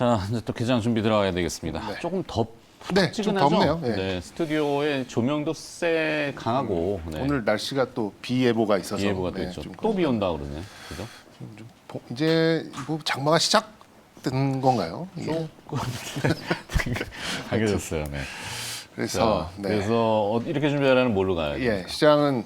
자, 이제 또 개장 준비 들어가야 되겠습니다. 네. 조금 네, 좀 찌근하죠? 덥네요. 예. 네, 스튜디오에 조명도 강하고 네. 오늘 날씨가 또 비 예보가 있어서 비예보가 또 네, 있죠. 좀 또 비 온다 그러네. 그죠? 이제 뭐 장마가 시작된 건가요? 이게? 조금 당겨졌어요. 네. 그래서 자, 그래서 이렇게 준비하려면 뭘로 가야 돼요? 예, 시장은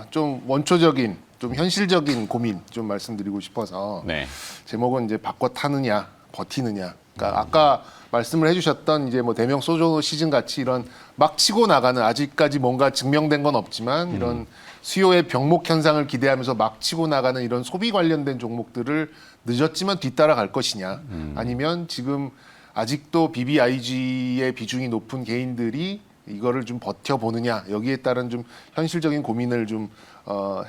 좀 원초적인, 좀 현실적인 고민 좀 말씀드리고 싶어서 네. 제목은 이제 바꿔 타느냐, 버티느냐. 그러니까 아까 말씀을 해주셨던 이제 뭐 대명 소조 시즌 같이 이런 막 치고 나가는 아직까지 뭔가 증명된 건 없지만 이런 수요의 병목 현상을 기대하면서 막 치고 나가는 이런 소비 관련된 종목들을 늦었지만 뒤따라 갈 것이냐, 아니면 지금 아직도 BBIG의 비중이 높은 개인들이 이거를 좀 버텨보느냐, 여기에 따른 좀 현실적인 고민을 좀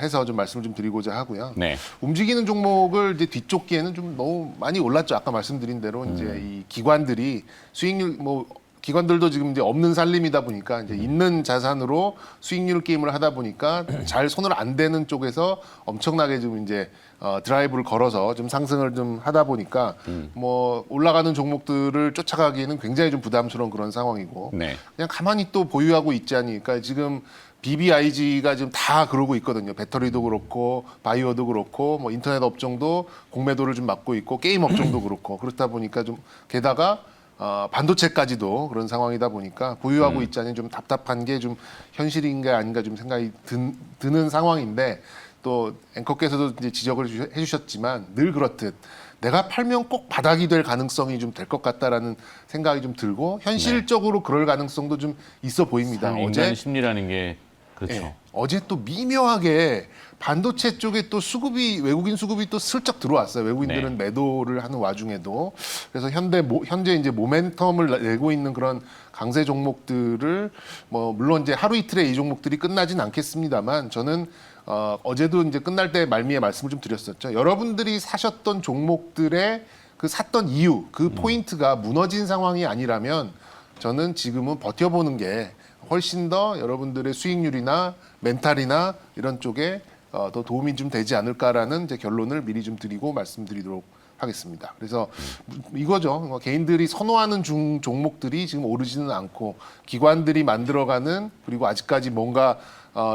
해서 좀 말씀을 좀 드리고자 하고요. 네. 움직이는 종목을 이제 뒤쫓기에는 좀 너무 많이 올랐죠. 아까 말씀드린 대로 이제 이 기관들이 수익률 기관들도 지금 이제 없는 살림이다 보니까 이제 있는 자산으로 수익률 게임을 하다 보니까 잘 손을 안 대는 쪽에서 엄청나게 좀 이제 드라이브를 걸어서 좀 상승을 좀 하다 보니까 뭐 올라가는 종목들을 쫓아가기에는 굉장히 좀 부담스러운 그런 상황이고 네. 그냥 가만히 또 보유하고 있지 않으니까 지금 BBIG가 지금 다 그러고 있거든요. 배터리도 그렇고 바이오도 그렇고 뭐 인터넷 업종도 공매도를 좀 맡고 있고 게임 업종도 그렇고 그렇다 보니까 좀 게다가 반도체까지도 그런 상황이다 보니까 보유하고 있지 않은 좀 답답한 게 좀 현실인가 아닌가 좀 생각이 드는 상황인데 또 앵커께서도 이제 지적을 해주셨지만 늘 그렇듯 내가 팔면 꼭 바닥이 될 가능성이 좀 될 것 같다라는 생각이 좀 들고 현실적으로 그럴 가능성도 좀 있어 보입니다. 인간 심리라는 게 그렇죠. 예, 어제 또 미묘하게 반도체 쪽에 또 수급이 외국인 수급이 또 슬쩍 들어왔어요. 외국인들은 네. 매도를 하는 와중에도 그래서 현재 이제 모멘텀을 내고 있는 그런 강세 종목들을 뭐 물론 이제 하루 이틀에 이 종목들이 끝나진 않겠습니다만 저는 어제도 이제 끝날 때 말미에 말씀을 좀 드렸었죠. 여러분들이 사셨던 종목들의 그 샀던 이유, 그 포인트가 무너진 상황이 아니라면 저는 지금은 버텨보는 게 훨씬 더 여러분들의 수익률이나 멘탈이나 이런 쪽에 더 도움이 좀 되지 않을까라는 이제 결론을 미리 좀 드리고 말씀드리도록 하겠습니다. 그래서 이거죠. 개인들이 선호하는 종목들이 지금 오르지는 않고 기관들이 만들어가는 그리고 아직까지 뭔가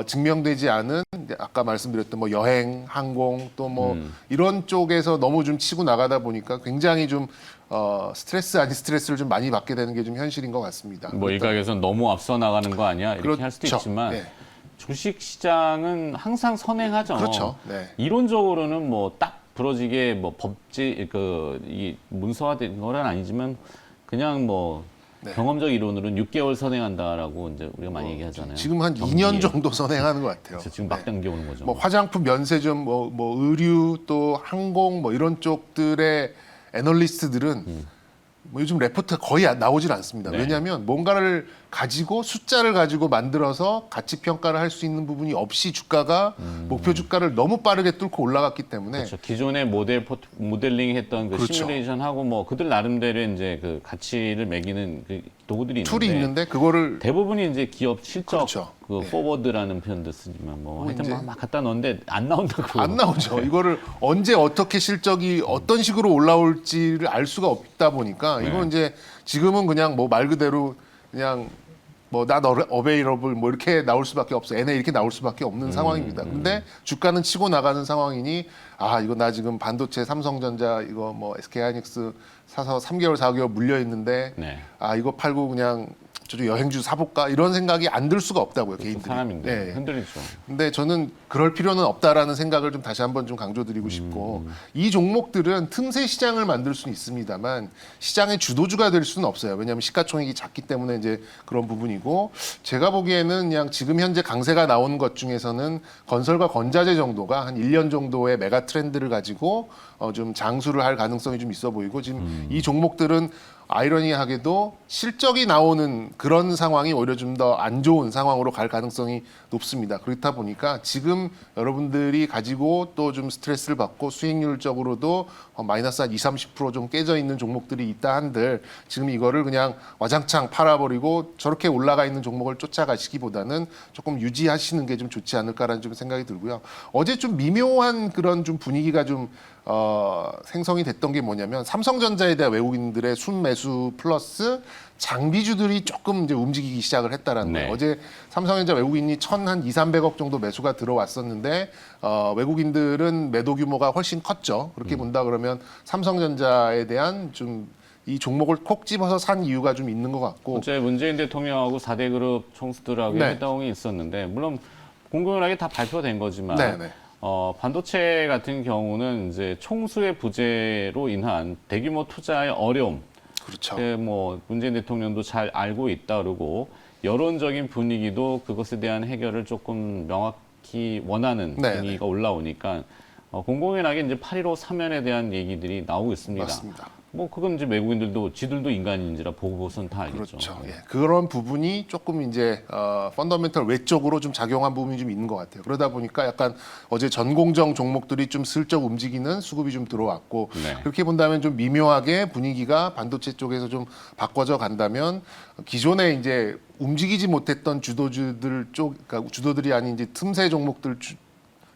증명되지 않은 아까 말씀드렸던 뭐 여행, 항공 또 뭐 이런 쪽에서 너무 좀 치고 나가다 보니까 굉장히 좀 스트레스 아닌 스트레스를 좀 많이 받게 되는 게 좀 현실인 것 같습니다. 뭐 이 가게에서 너무 앞서 나가는 거 아니야? 이렇게 할 수도 그렇죠. 있지만 네. 주식 시장은 항상 선행하죠. 그렇죠. 네. 이론적으로는 뭐 딱 부러지게 뭐 이 문서화된 건 아니지만 그냥 뭐 네. 경험적 이론으로는 6개월 선행한다라고 이제 우리가 많이 얘기하잖아요. 지금 한 정기에. 2년 정도 선행하는 것 같아요. 그래서 지금 막 당겨오는 거죠. 뭐 화장품, 면세점, 뭐 의류 또 항공 뭐 이런 쪽들의 애널리스트들은 뭐 요즘 레포트 거의 나오질 않습니다. 네. 왜냐하면 뭔가를 가지고 숫자를 가지고 만들어서 가치 평가를 할 수 있는 부분이 없이 주가가 목표 주가를 너무 빠르게 뚫고 올라갔기 때문에 그렇죠. 기존의 모델링 했던 그 그렇죠. 시뮬레이션하고 뭐 그들 나름대로 이제 그 가치를 매기는 그 도구들이 툴이 있는데 있는데 그거를 대부분이 이제 기업 실적 그렇죠. 그 네. 포워드라는 표현도 쓰지만 뭐 하여튼 이제 막 갖다 넣었는데 안 나온다고. 안 나오죠. 이거를 언제 어떻게 실적이 어떤 식으로 올라올지를 알 수가 없다 보니까 이건 이제 지금은 그냥 뭐 말 그대로 그냥 뭐 not available 뭐 이렇게 나올 수밖에 없어. NA 이렇게 나올 수밖에 없는 상황입니다. 근데 주가는 치고 나가는 상황이니 이거 나 지금 반도체 삼성전자 이거 뭐 SK하이닉스 사서 3개월 4개월 물려 있는데 네. 이거 팔고 그냥 저쪽 여행주 사볼까 이런 생각이 안 들 수가 없다고요. 개인들이. 사람인데 네. 흔들리죠. 근데 저는 그럴 필요는 없다라는 생각을 좀 다시 한번 좀 강조드리고 싶고 이 종목들은 틈새 시장을 만들 수는 있습니다만 시장의 주도주가 될 수는 없어요. 왜냐하면 시가총액이 작기 때문에 이제 그런 부분이고 제가 보기에는 그냥 지금 현재 강세가 나오는 것 중에서는 건설과 건자재 정도가 한 1년 정도의 메가 트렌드를 가지고 좀 장수를 할 가능성이 좀 있어 보이고 지금 이 종목들은 아이러니하게도 실적이 나오는 그런 상황이 오히려 좀 더 안 좋은 상황으로 갈 가능성이 높습니다. 그렇다 보니까 지금 여러분들이 가지고 또 좀 스트레스를 받고 수익률적으로도 마이너스 한 20-30%좀 깨져 있는 종목들이 있다 한들 지금 이거를 그냥 와장창 팔아버리고 저렇게 올라가 있는 종목을 쫓아가시기보다는 조금 유지하시는 게 좀 좋지 않을까라는 좀 생각이 들고요. 어제 좀 미묘한 그런 좀 분위기가 좀 생성이 됐던 게 뭐냐면 삼성전자에 대한 외국인들의 순매수 플러스 장비주들이 조금 이제 움직이기 시작을 했다라는 네. 거예요. 어제 삼성전자 외국인이 한 200~300억 정도 매수가 들어왔었는데 외국인들은 매도 규모가 훨씬 컸죠. 그렇게 본다 그러면 삼성전자에 대한 좀 이 종목을 콕 집어서 산 이유가 좀 있는 것 같고. 어제 문재인 대통령하고 4대 그룹 총수들하고 네. 회동이 있었는데 물론 공공연하게 다 발표된 거지만 네네. 반도체 같은 경우는 이제 총수의 부재로 인한 대규모 투자의 어려움, 그렇죠. 뭐 문재인 대통령도 잘 알고 있다 그러고 여론적인 분위기도 그것에 대한 해결을 조금 명확히 원하는 네, 분위기가 올라오니까 공공연하게 이제 8.15 사면에 대한 얘기들이 나오고 있습니다. 맞습니다. 뭐 그건 이제 외국인들도 지들도 인간인지라 보고선 다 알겠죠. 그렇죠. 예. 그런 부분이 조금 이제 펀더멘털 외적으로 좀 작용한 부분이 좀 있는 것 같아요. 그러다 보니까 약간 어제 전공정 종목들이 좀 슬쩍 움직이는 수급이 좀 들어왔고 네. 그렇게 본다면 좀 미묘하게 분위기가 반도체 쪽에서 좀 바꿔져 간다면 기존에 이제 움직이지 못했던 주도주들 쪽, 그러니까 주도들이 아닌 이제 틈새 종목들이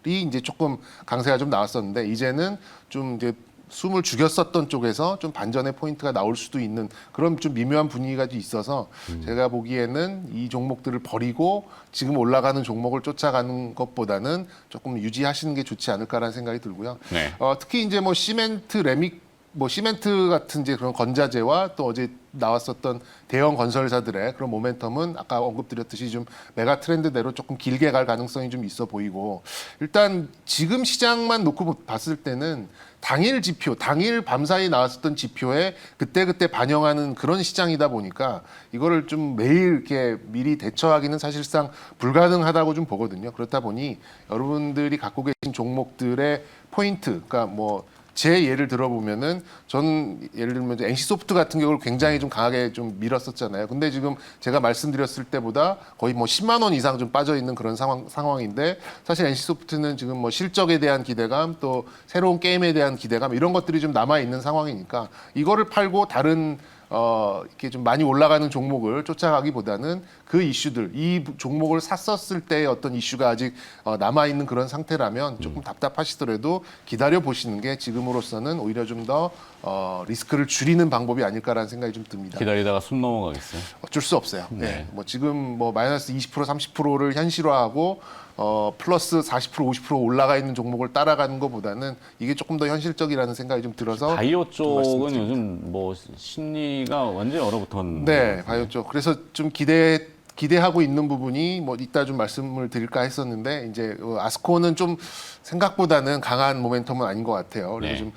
이제 조금 강세가 좀 나왔었는데 이제는 좀 이제 숨을 죽였었던 쪽에서 좀 반전의 포인트가 나올 수도 있는 그런 좀 미묘한 분위기가 좀 있어서 제가 보기에는 이 종목들을 버리고 지금 올라가는 종목을 쫓아가는 것보다는 조금 유지하시는 게 좋지 않을까라는 생각이 들고요. 네. 특히 이제 뭐 시멘트, 레믹, 뭐 시멘트 같은 이제 그런 건자재와 또 어제 나왔었던 대형 건설사들의 그런 모멘텀은 아까 언급드렸듯이 좀 메가 트렌드대로 조금 길게 갈 가능성이 좀 있어 보이고 일단 지금 시장만 놓고 봤을 때는 당일 지표, 당일 밤사이 나왔었던 지표에 그때그때 반영하는 그런 시장이다 보니까 이거를 좀 매일 이렇게 미리 대처하기는 사실상 불가능하다고 좀 보거든요. 그렇다 보니 여러분들이 갖고 계신 종목들의 포인트, 그러니까 뭐 제 예를 들어보면은 저는 예를 들면 NC소프트 같은 경우를 굉장히 좀 강하게 좀 밀었었잖아요. 근데 지금 제가 말씀드렸을 때보다 거의 뭐 10만 원 이상 좀 빠져 있는 그런 상황인데 사실 NC소프트는 지금 뭐 실적에 대한 기대감 또 새로운 게임에 대한 기대감 이런 것들이 좀 남아 있는 상황이니까 이거를 팔고 다른 이렇게 좀 많이 올라가는 종목을 쫓아가기보다는 그 이슈들, 이 종목을 샀었을 때의 어떤 이슈가 아직 남아있는 그런 상태라면 조금 답답하시더라도 기다려 보시는 게 지금으로서는 오히려 좀 더 리스크를 줄이는 방법이 아닐까라는 생각이 좀 듭니다. 기다리다가 숨 넘어가겠어요. 어쩔 수 없어요. 네. 네. 뭐 지금 뭐 마이너스 20%, 30%를 현실화하고 플러스 40%, 50% 올라가 있는 종목을 따라가는 것보다는 이게 조금 더 현실적이라는 생각이 좀 들어서 바이오 쪽은 말씀드립니다. 요즘 뭐 심리가 완전히 얼어붙은. 네, 바이오 쪽. 그래서 좀 기대하고 있는 부분이 뭐 이따 좀 말씀을 드릴까 했었는데 이제 아스코는 좀 생각보다는 강한 모멘텀은 아닌 것 같아요. 그래서 네. 좀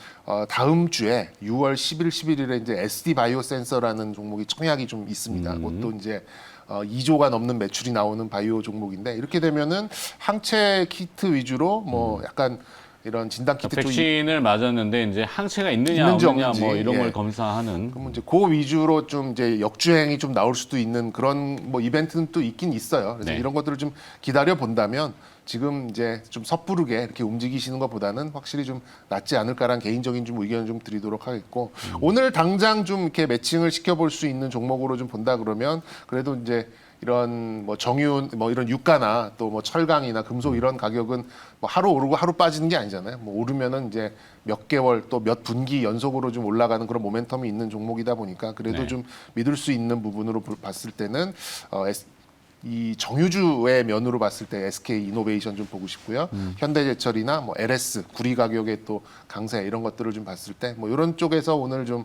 다음 주에 6월 10일, 11일에 이제 SD 바이오 센서라는 종목이 청약이 좀 있습니다. 그것도 이제 2조가 넘는 매출이 나오는 바이오 종목인데 이렇게 되면은 항체 키트 위주로 뭐 약간 이런 진단 키트 쪽 백신을 맞았는데 이제 항체가 있느냐 있는지 없느냐 없는지, 뭐 이런 예. 걸 검사하는. 그러면 이제 그 위주로 좀 이제 역주행이 좀 나올 수도 있는 그런 뭐 이벤트는 또 있긴 있어요. 그래서 네. 이런 것들을 좀 기다려 본다면 지금 이제 좀 섣부르게 이렇게 움직이시는 것보다는 확실히 좀 낫지 않을까라는 개인적인 좀 의견을 좀 드리도록 하겠고 오늘 당장 좀 이렇게 매칭을 시켜볼 수 있는 종목으로 좀 본다 그러면 그래도 이제 이런 뭐 정유 뭐 이런 유가나 또 뭐 철강이나 금속 이런 가격은 뭐 하루 오르고 하루 빠지는 게 아니잖아요. 뭐 오르면은 이제 몇 개월 또 몇 분기 연속으로 좀 올라가는 그런 모멘텀이 있는 종목이다 보니까 그래도 네. 좀 믿을 수 있는 부분으로 봤을 때는 이 정유주의 면으로 봤을 때 SK 이노베이션 좀 보고 싶고요. 현대제철이나 뭐 LS 구리 가격의 또 강세 이런 것들을 좀 봤을 때 뭐 이런 쪽에서 오늘 좀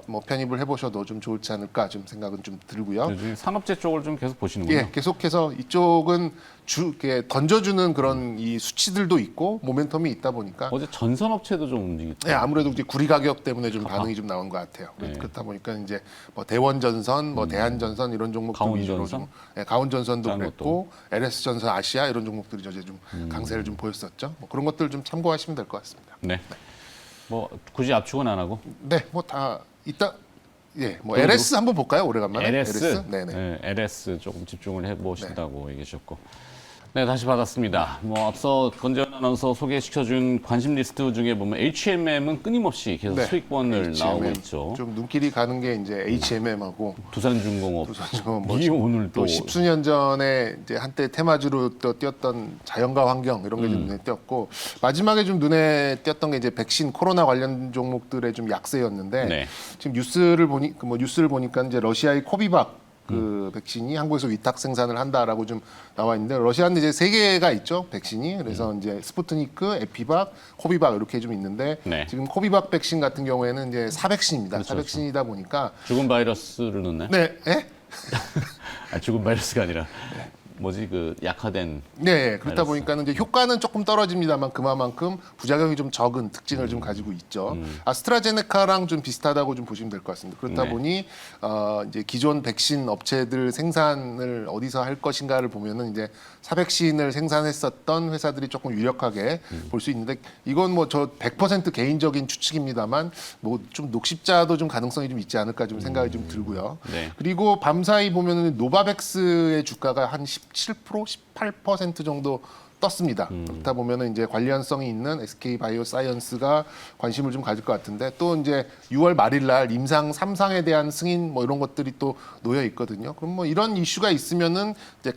뭐 편입을 해보셔도 좀 좋지 않을까 좀 생각은 좀 들고요. 요즘 산업재 쪽을 좀 계속 보시는군요. 예, 계속해서 이쪽은 이렇게 던져주는 그런 이 수치들도 있고 모멘텀이 있다 보니까 어제 전선업체도 좀 움직였다. 네, 아무래도 이제 구리 가격 때문에 좀 반응이 좀 나온 것 같아요. 네. 그렇다 보니까 이제 뭐 대원전선, 뭐 대한전선 이런 종목들 위주로 강원전선? 좀 강원전선도 다른 그랬고 LS전선 아시아 이런 종목들이 어제 좀 강세를 좀 보였었죠. 뭐 그런 것들 좀 참고하시면 될 것 같습니다. 네. 뭐 굳이 압축은 안 하고. 네, 뭐 다 이따 예, 뭐 그리고 LS 한번 볼까요? 오래간만에 LS, 네네. 네, LS 조금 집중을 해보신다고 얘기하셨고, 네 다시 받았습니다. 뭐 앞서 건재현 아나운서 소개시켜준 관심 리스트 중에 보면 HMM은 끊임없이 계속 네. 수익권을 나오고 있죠. 좀 눈길이 가는 게 이제 HMM하고 두산중공업. 뭐 이 오늘 또 또 십수년 전에 이제 한때 테마주로 또 띄었던 자연과 환경 이런 게 좀 눈에 띄었고 마지막에 좀 눈에 띄었던 게 이제 백신 코로나 관련 종목들의 좀 약세였는데 네. 지금 뉴스를 보니까 이제 러시아의 코비박 그 백신이 한국에서 위탁 생산을 한다라고 좀 나와 있는데 러시아는 이제 세 개가 있죠 백신이 그래서 이제 스푸트니크, 에피박, 코비박 이렇게 좀 있는데 네. 지금 코비박 백신 같은 경우에는 이제 사백신입니다. 그렇죠. 사백신이다 보니까 죽은 바이러스를 넣나요? 네, 예? 아, 죽은 바이러스가 아니라 뭐지 그 약화된. 네, 그렇다 알았어. 보니까는 이제 효과는 조금 떨어집니다만 그만큼 부작용이 좀 적은 특징을 좀 가지고 있죠. 아스트라제네카랑 좀 비슷하다고 좀 보시면 될 것 같습니다. 그렇다 네. 보니 이제 기존 백신 업체들 생산을 어디서 할 것인가를 보면은 이제 사백신을 생산했었던 회사들이 조금 유력하게 볼 수 있는데 이건 뭐 저 100% 개인적인 추측입니다만 뭐 좀 녹십자도 좀 가능성이 좀 있지 않을까 좀 생각이 좀 들고요. 네. 그리고 밤사이 보면은 노바백스의 주가가 한 17%, 18% 정도 떴습니다. 그렇다 보면은 이제 관련성이 있는 SK 바이오사이언스가 관심을 좀 가질 것 같은데 또 이제 6월 말일날 임상 3상에 대한 승인 뭐 이런 것들이 또 놓여 있거든요. 그럼 뭐 이런 이슈가 있으면은 이제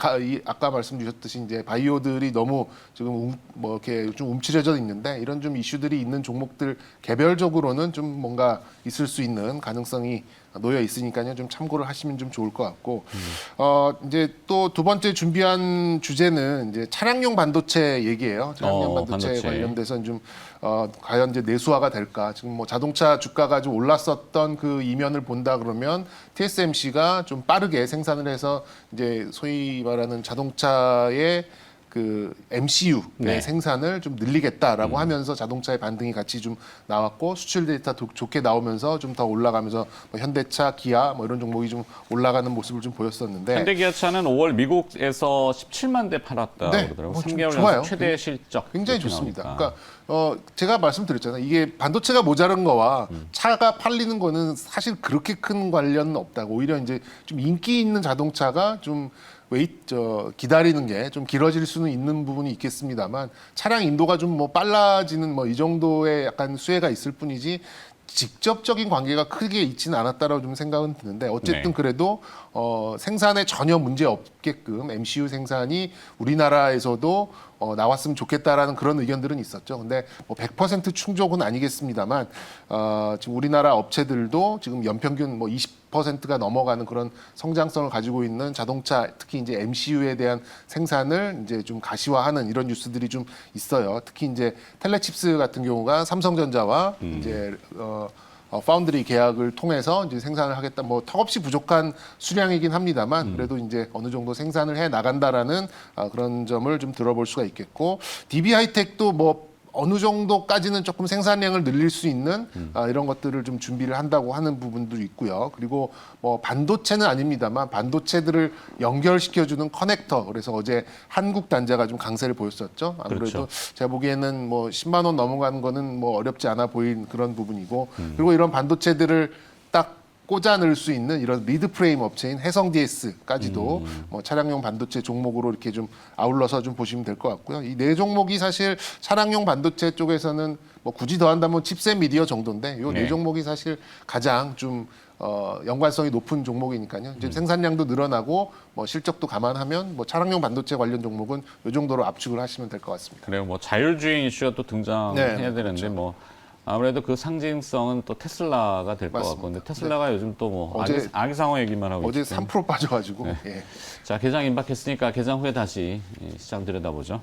아까 말씀 주셨듯이 이제 바이오들이 너무 지금 뭐 이렇게 좀 움츠려져 있는데 이런 좀 이슈들이 있는 종목들 개별적으로는 좀 뭔가 있을 수 있는 가능성이 놓여 있으니까요. 좀 참고를 하시면 좀 좋을 것 같고 이제 또 두 번째 준비한 주제는 이제 차량용 반도체 얘기예요. 차량용 반도체 관련돼서는 좀 과연 이제 내수화가 될까? 지금 뭐 자동차 주가가 좀 올랐었던 그 이면을 본다 그러면 TSMC가 좀 빠르게 생산을 해서 이제 소위 말하는 자동차의 그 MCU의 네. 생산을 좀 늘리겠다라고 하면서 자동차의 반등이 같이 좀 나왔고 수출 데이터 좋게 나오면서 좀 더 올라가면서 뭐 현대차, 기아 뭐 이런 종목이 좀 올라가는 모습을 좀 보였었는데 현대기아차는 5월 미국에서 17만 대 팔았다 네, 그러더라고요. 뭐 좀 3개월 좋아요. 연속 최대 실적. 굉장히 이렇게 좋습니다. 나오니까. 그러니까 제가 말씀드렸잖아요. 이게 반도체가 모자란 거와 차가 팔리는 거는 사실 그렇게 큰 관련은 없다고. 오히려 이제 좀 인기 있는 자동차가 좀 기다리는 게 좀 길어질 수는 있는 부분이 있겠습니다만 차량 인도가 좀 뭐 빨라지는 뭐 이 정도의 약간 수혜가 있을 뿐이지 직접적인 관계가 크게 있지는 않았다라고 좀 생각은 드는데 어쨌든 네. 그래도 생산에 전혀 문제 없게끔 MCU 생산이 우리나라에서도 나왔으면 좋겠다라는 그런 의견들은 있었죠. 근데 뭐 100% 충족은 아니겠습니다만 지금 우리나라 업체들도 지금 연평균 뭐 20%가 넘어가는 그런 성장성을 가지고 있는 자동차 특히 이제 MCU에 대한 생산을 이제 좀 가시화하는 이런 뉴스들이 좀 있어요. 특히 이제 텔레칩스 같은 경우가 삼성전자와 이제 파운드리 계약을 통해서 이제 생산을 하겠다. 뭐 턱없이 부족한 수량이긴 합니다만 그래도 이제 어느 정도 생산을 해 나간다라는 그런 점을 좀 들어볼 수가 있겠고 DB 하이텍도 뭐 어느 정도까지는 조금 생산량을 늘릴 수 있는 이런 것들을 좀 준비를 한다고 하는 부분도 있고요. 그리고 뭐 반도체는 아닙니다만 반도체들을 연결시켜주는 커넥터. 그래서 어제 한국 단자가 좀 강세를 보였었죠. 아무래도 그렇죠. 제가 보기에는 뭐 10만 원 넘어가는 거는 뭐 어렵지 않아 보인 그런 부분이고 그리고 이런 반도체들을 딱 꽂아 넣을 수 있는 이런 리드 프레임 업체인 해성 DS까지도 뭐 차량용 반도체 종목으로 이렇게 좀 아울러서 좀 보시면 될 것 같고요. 이 네 종목이 사실 차량용 반도체 쪽에서는 뭐 굳이 더한다면 칩셋 미디어 정도인데 이 네 네. 종목이 사실 가장 좀 연관성이 높은 종목이니까요. 이제 생산량도 늘어나고 뭐 실적도 감안하면 뭐 차량용 반도체 관련 종목은 이 정도로 압축을 하시면 될 것 같습니다. 그래요. 뭐 자율주행 이슈가 또 등장해야 네, 되는데 뭐 아무래도 그 상징성은 또 테슬라가 될 것 같고 근데 테슬라가 요즘 또 뭐 어제- 아기상어 얘기만 하고 어제 있기 때문에. 3% 빠져가지고 예. 자, 개장 임박했으니까 개장 후에 다시 시장 들여다보죠.